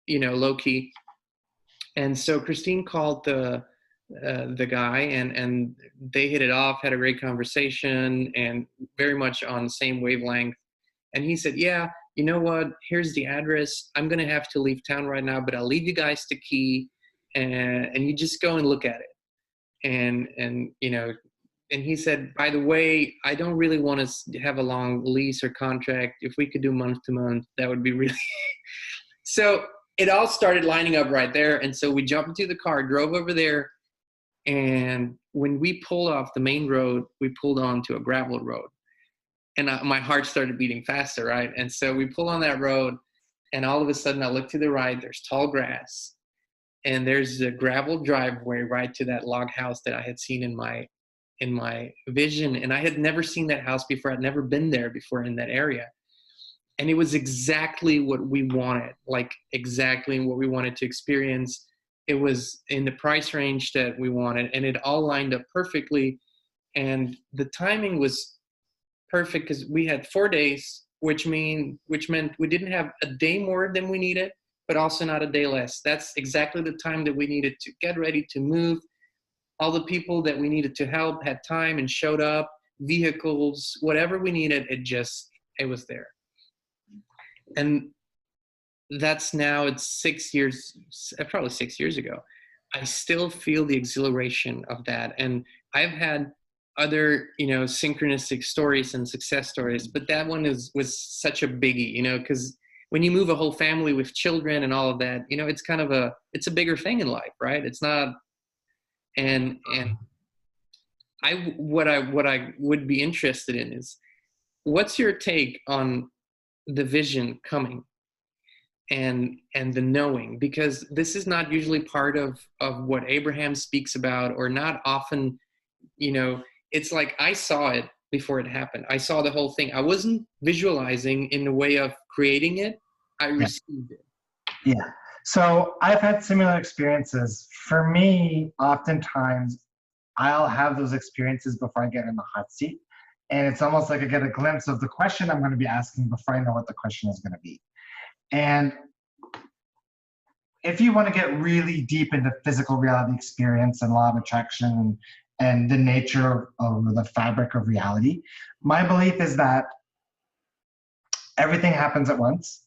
low key. And so Christine called the guy, and they hit it off, had a great conversation, and very much on the same wavelength. And he said, yeah, you know what? Here's the address. I'm going to have to leave town right now, but I'll leave you guys the key, and you just go and look at it. And he said, by the way, I don't really want to have a long lease or contract. If we could do month to month, that would be really. So it all started lining up right there. And so we jumped into the car, drove over there. And when we pulled off the main road, we pulled onto a gravel road. And my heart started beating faster, right? And so we pull on that road, And all of a sudden I look to the right, there's tall grass, and there's a gravel driveway right to that log house that I had seen in my vision. And I had never seen that house before. I'd never been there before in that area. And it was exactly what we wanted, like exactly what we wanted to experience. It was in the price range that we wanted, and it all lined up perfectly. And the timing was perfect because we had 4 days, which meant we didn't have a day more than we needed, but also not a day less. That's exactly the time that we needed to get ready to move. All the people that we needed to help had time and showed up, vehicles, whatever we needed, it was there. And that's now, it's 6 years, probably 6 years ago. I still feel the exhilaration of that. And I've had other, synchronistic stories and success stories, but that one was such a biggie, because when you move a whole family with children and all of that, it's kind of it's a bigger thing in life, right? It's not, and what I would be interested in is, what's your take on the vision coming and the knowing? Because this is not usually part of what Abraham speaks about, or not often. It's like I saw it before it happened. I saw the whole thing. I wasn't visualizing in the way of creating it. I received it. Yeah. So I've had similar experiences. For me, oftentimes I'll have those experiences before I get in the hot seat. And it's almost like I get a glimpse of the question I'm going to be asking before I know what the question is going to be. And if you want to get really deep into physical reality experience and law of attraction and the nature of the fabric of reality, my belief is that everything happens at once,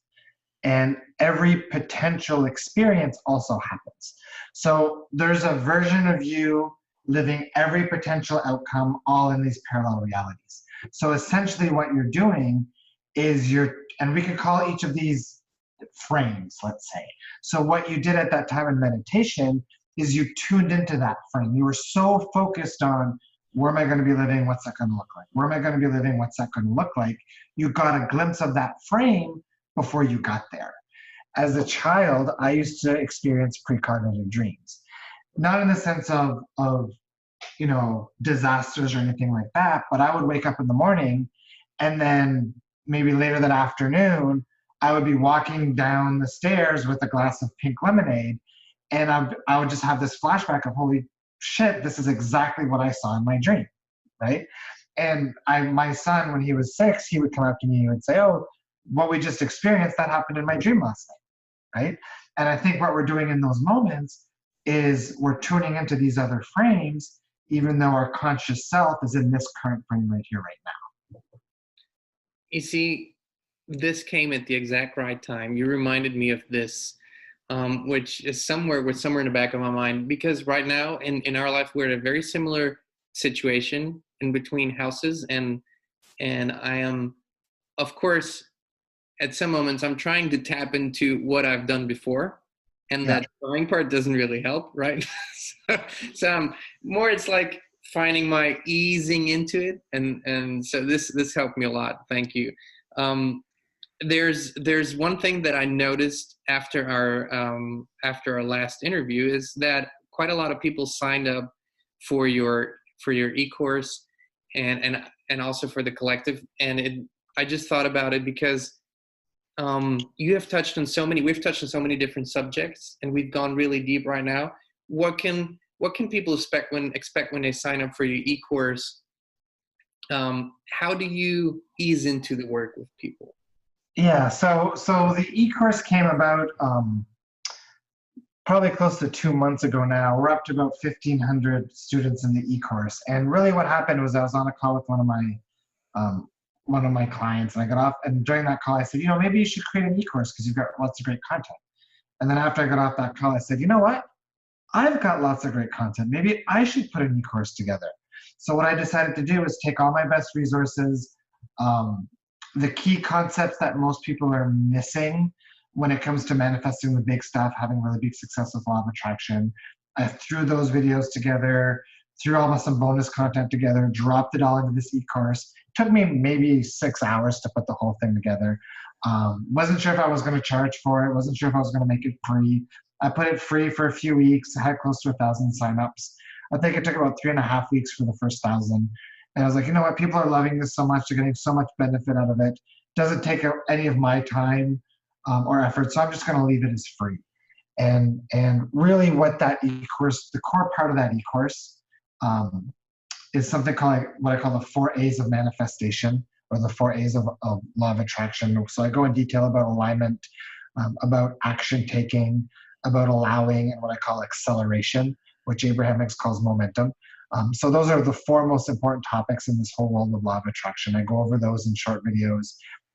and every potential experience also happens. So there's a version of you living every potential outcome all in these parallel realities. So essentially what you're doing is and we could call each of these frames, let's say. So what you did at that time in meditation is you tuned into that frame. You were so focused on, where am I going to be living? What's that going to look like? Where am I going to be living? What's that going to look like? You got a glimpse of that frame before you got there. As a child, I used to experience precognitive dreams. Not in the sense of disasters or anything like that, but I would wake up in the morning, and then maybe later that afternoon, I would be walking down the stairs with a glass of pink lemonade, and I would just have this flashback of, holy shit, this is exactly what I saw in my dream, right? And my son, when he was 6, he would come up to me and would say, oh, what we just experienced, that happened in my dream last night, right? And I think what we're doing in those moments is we're tuning into these other frames, even though our conscious self is in this current frame right here, right now. You see, this came at the exact right time. You reminded me of this, which is somewhere in the back of my mind, because right now in our life, we're in a very similar situation in between houses. And I am, of course, at some moments, I'm trying to tap into what I've done before. And that trying part doesn't really help, right? so it's like finding my easing into it. And so this helped me a lot. Thank you. There's one thing that I noticed after our last interview is that quite a lot of people signed up for your e-course and also for the collective. And I just thought about it because we've touched on so many different subjects, and we've gone really deep right now. What can people expect when they sign up for your e-course? How do you ease into the work with people? Yeah, so the e-course came about probably close to 2 months ago now. We're up to about 1,500 students in the e-course. And really what happened was I was on a call with one of my clients, and I got off, and during that call I said, maybe you should create an e-course because you've got lots of great content. And then after I got off that call, I said, you know what? I've got lots of great content. Maybe I should put an e-course together. So what I decided to do was take all my best resources, the key concepts that most people are missing when it comes to manifesting the big stuff, having really big success with law of attraction. I threw those videos together, threw almost some bonus content together, dropped it all into this e-course. It took me maybe 6 hours to put the whole thing together. Wasn't sure if I was going to charge for it. Wasn't sure if I was going to make it free. I put it free for a few weeks. I had close to 1,000 signups. I think it took about 3.5 weeks for the first 1,000. And I was like, you know what? People are loving this so much. They're getting so much benefit out of it. Doesn't take any of my time or effort. So I'm just going to leave it as free. And really what that e-course, the core part of that e-course is something called what I call the 4 A's of manifestation, or the 4 A's of law of attraction. So I go in detail about alignment, about action taking, about allowing, and what I call acceleration, which Abraham-Hicks calls momentum. So those are the 4 most important topics in this whole world of law of attraction. I go over those in short videos.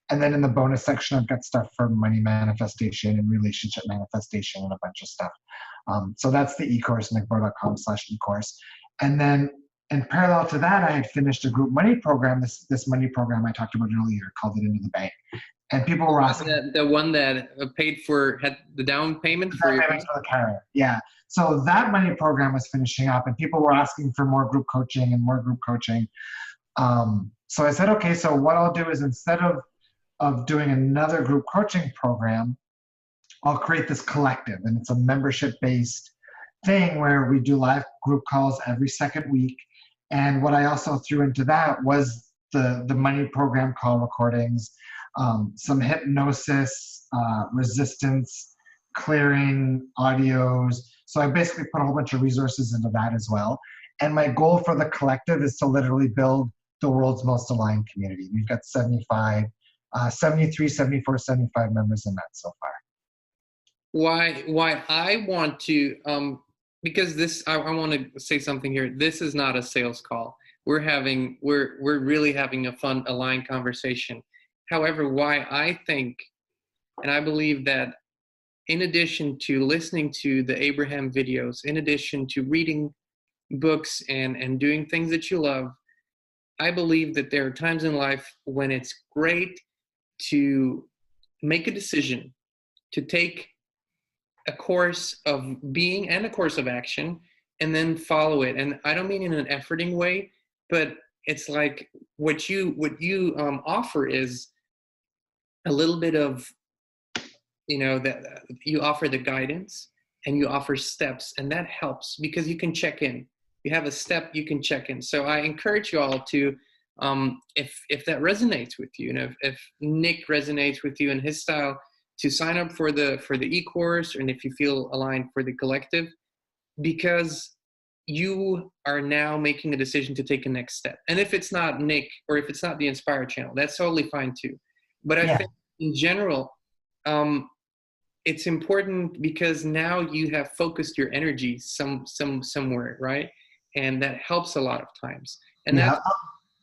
And then in the bonus section, I've got stuff for money manifestation and relationship manifestation and a bunch of stuff. So that's the e-course, nickbreau.com/e-course. And then in parallel to that, I had finished a group money program, this money program I talked about earlier, called It Into the Bank. And people were asking. The one that paid for, had the down payment for your for the carrier. Yeah. So that money program was finishing up, and people were asking for more group coaching and more group coaching. So I said, okay, so what I'll do is, instead of doing another group coaching program, I'll create this collective, and it's a membership-based thing where we do live group calls every second week. And what I also threw into that was the money program call recordings, some hypnosis, resistance, clearing, audios. So I basically put a whole bunch of resources into that as well. And my goal for the collective is to literally build the world's most aligned community. We've got 73, 74, 75 members in that so far. Why I want to, because this, I want to say something here. This is not a sales call. We're really having a fun, aligned conversation. However, why I think, and I believe that in addition to listening to the Abraham videos, in addition to reading books and doing things that you love, I believe that there are times in life when it's great to make a decision, to take a course of being and a course of action, and then follow it. And I don't mean in an efforting way, but it's like what you offer is a little bit of, that you offer the guidance and you offer steps, and that helps because you can check in. You have a step, you can check in. So I encourage you all to, if that resonates with you, and if Nick resonates with you and his style, to sign up for the e-course, and if you feel aligned, for the collective, because you are now making a decision to take a next step. And if it's not Nick, or if it's not the Inspire channel, that's totally fine too. But I think in general, it's important because now you have focused your energy somewhere, right? And that helps a lot of times. And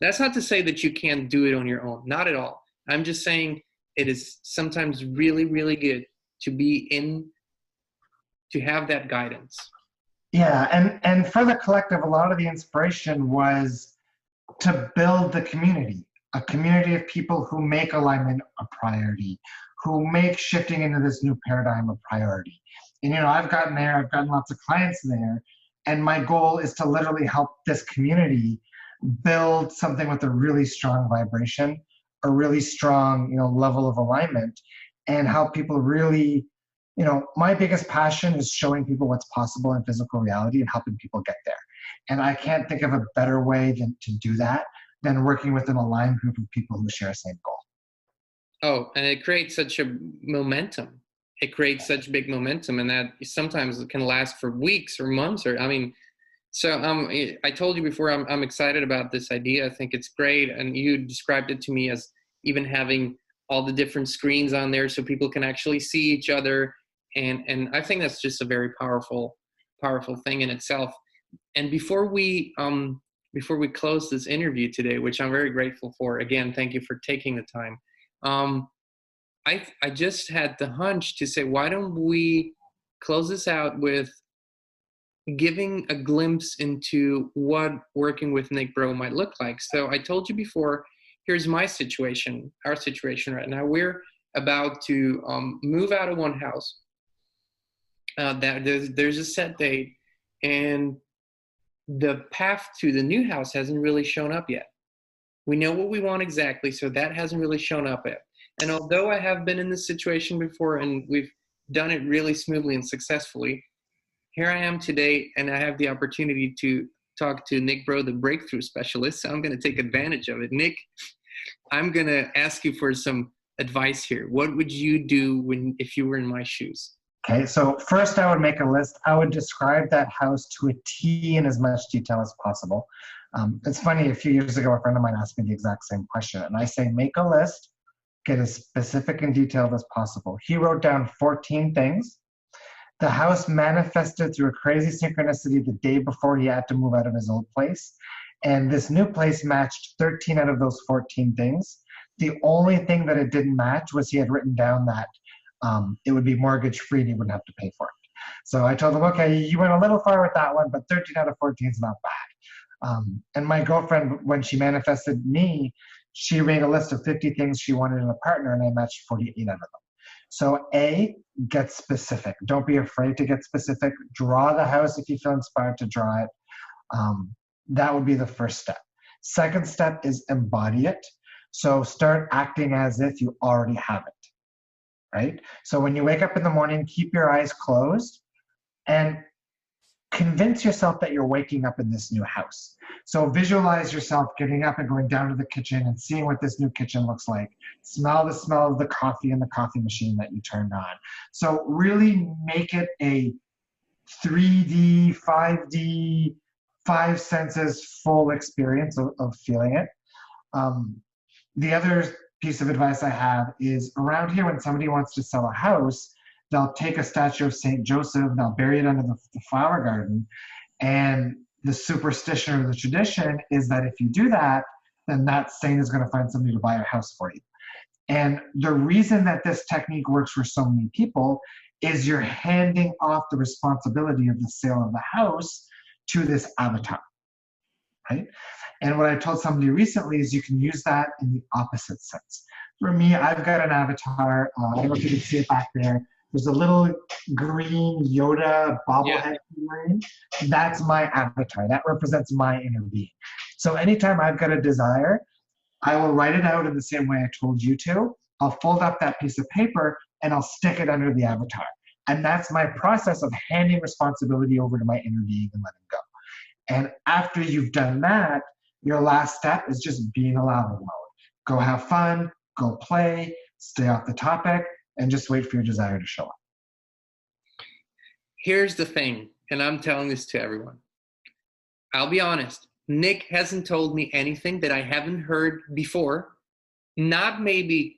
that's not to say that you can't do it on your own. Not at all. I'm just saying it is sometimes really, really good to have that guidance. Yeah, and for the collective, a lot of the inspiration was to build the community, a community of people who make alignment a priority, who make shifting into this new paradigm a priority. And I've gotten lots of clients there, and my goal is to literally help this community build something with a really strong vibration, a really strong, level of alignment, and help people really, my biggest passion is showing people what's possible in physical reality and helping people get there. And I can't think of a better way to do that than working with an aligned group of people who share the same goal. Oh, and it creates such a momentum. It creates such big momentum, and that sometimes it can last for weeks or months. I told you before, I'm excited about this idea. I think it's great, and you described it to me as even having all the different screens on there so people can actually see each other, and I think that's just a very powerful thing in itself. And before we close this interview today, which I'm very grateful for, again, thank you for taking the time. I just had the hunch to say, why don't we close this out with giving a glimpse into what working with Nick Breau might look like. So I told you before, here's my situation, our situation right now. We're about to move out of one house. That there's a set date, and the path to the new house hasn't really shown up yet. We know what we want exactly, so that hasn't really shown up yet. And although I have been in this situation before and we've done it really smoothly and successfully, here I am today, and I have the opportunity to talk to Nick Breau, the Breakthrough Specialist. So I'm going to take advantage of it. Nick, I'm going to ask you for some advice here. What would you do if you were in my shoes? Okay, so first I would make a list. I would describe that house to a T in as much detail as possible. It's funny, a few years ago, a friend of mine asked me the exact same question, and I say, make a list, get as specific and detailed as possible. He wrote down 14 things. The house manifested through a crazy synchronicity the day before he had to move out of his old place. And this new place matched 13 out of those 14 things. The only thing that it didn't match was he had written down that it would be mortgage free and he wouldn't have to pay for it. So I told him, okay, you went a little far with that one, but 13 out of 14 is not bad. And my girlfriend, when she manifested me, she made a list of 50 things she wanted in a partner, and I matched 48 out of them. So A, get specific. Don't be afraid to get specific. Draw the house if you feel inspired to draw it. That would be the first step. Second step is embody it. So start acting as if you already have it, right? So when you wake up in the morning, keep your eyes closed and convince yourself that you're waking up in this new house. So visualize yourself getting up and going down to the kitchen and seeing what this new kitchen looks like. Smell the smell of the coffee in the coffee machine that you turned on. So really make it a 3D, 5D, five senses full experience of feeling it. The other piece of advice I have is around here, when somebody wants to sell a house, they'll take a statue of St. Joseph, they'll bury it under the flower garden. And the superstition or the tradition is that if you do that, then that saint is going to find somebody to buy a house for you. And the reason that this technique works for so many people is you're handing off the responsibility of the sale of the house to this avatar, right? And what I told somebody recently is you can use that in the opposite sense. For me, I've got an avatar. I don't know if you can see it back there. There's a little green Yoda bobblehead figurine. That's my avatar. That represents my inner being. So anytime I've got a desire, I will write it out in the same way I told you to. I'll fold up that piece of paper and I'll stick it under the avatar. And that's my process of handing responsibility over to my inner being and letting go. And after you've done that, your last step is just being allowed mode. Go have fun, go play, stay off the topic, and just wait for your desire to show up. Here's the thing, and I'm telling this to everyone. I'll be honest, Nick hasn't told me anything that I haven't heard before, not maybe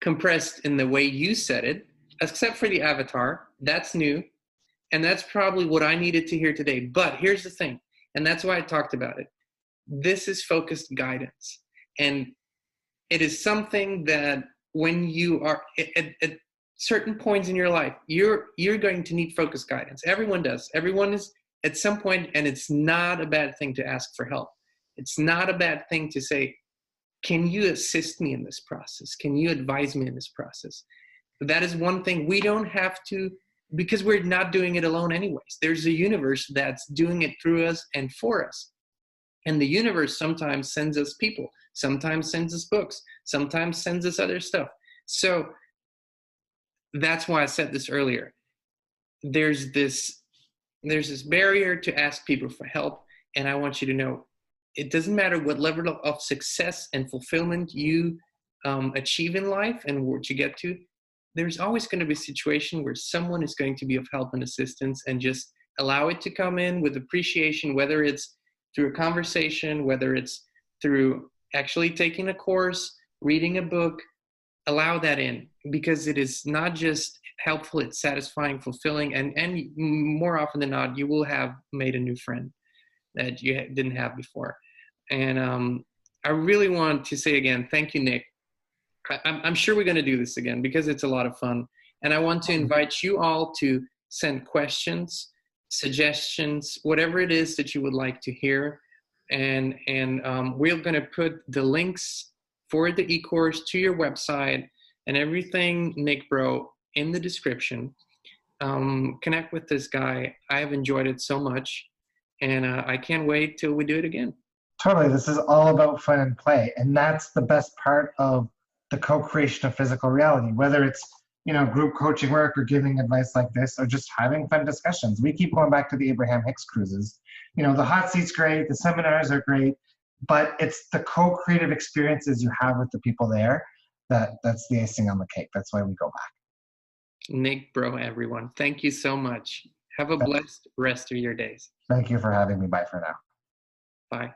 compressed in the way you said it, except for the avatar. That's new, and that's probably what I needed to hear today. But here's the thing, and that's why I talked about it. This is focused guidance, and it is something that when you are at certain points in your life, you're going to need focused guidance. Everyone does. Everyone is at some point, and it's not a bad thing to ask for help. It's not a bad thing to say, can you assist me in this process? Can you advise me in this process? But that is one thing we don't have to, because we're not doing it alone anyways. There's a universe that's doing it through us and for us. And the universe sometimes sends us people, sometimes sends us books, sometimes sends us other stuff. So that's why I said this earlier. There's this barrier to ask people for help. And I want you to know, it doesn't matter what level of success and fulfillment you achieve in life and what you get to, there's always going to be a situation where someone is going to be of help and assistance, and just allow it to come in with appreciation, whether it's through a conversation, whether it's through actually taking a course, reading a book. Allow that in, because it is not just helpful, it's satisfying, fulfilling, and more often than not, you will have made a new friend that you didn't have before. And I really want to say again, thank you, Nick. I'm sure we're going to do this again because it's a lot of fun. And I want to invite you all to send questions, suggestions, whatever it is that you would like to hear. And we're going to put the links for the e-course to your website and everything Nick Breau in the description. Connect with this guy. I have enjoyed it so much. And I can't wait till we do it again. Totally. This is all about fun and play. And that's the best part of the co-creation of physical reality, whether it's, group coaching work or giving advice like this, or just having fun discussions. We keep going back to the Abraham-Hicks cruises. The hot seat's great, the seminars are great, but it's the co-creative experiences you have with the people there that's the icing on the cake. That's why we go back. Nick Breau, everyone. Thank you so much. Have a blessed rest of your days. Thank you for having me. Bye for now. Bye.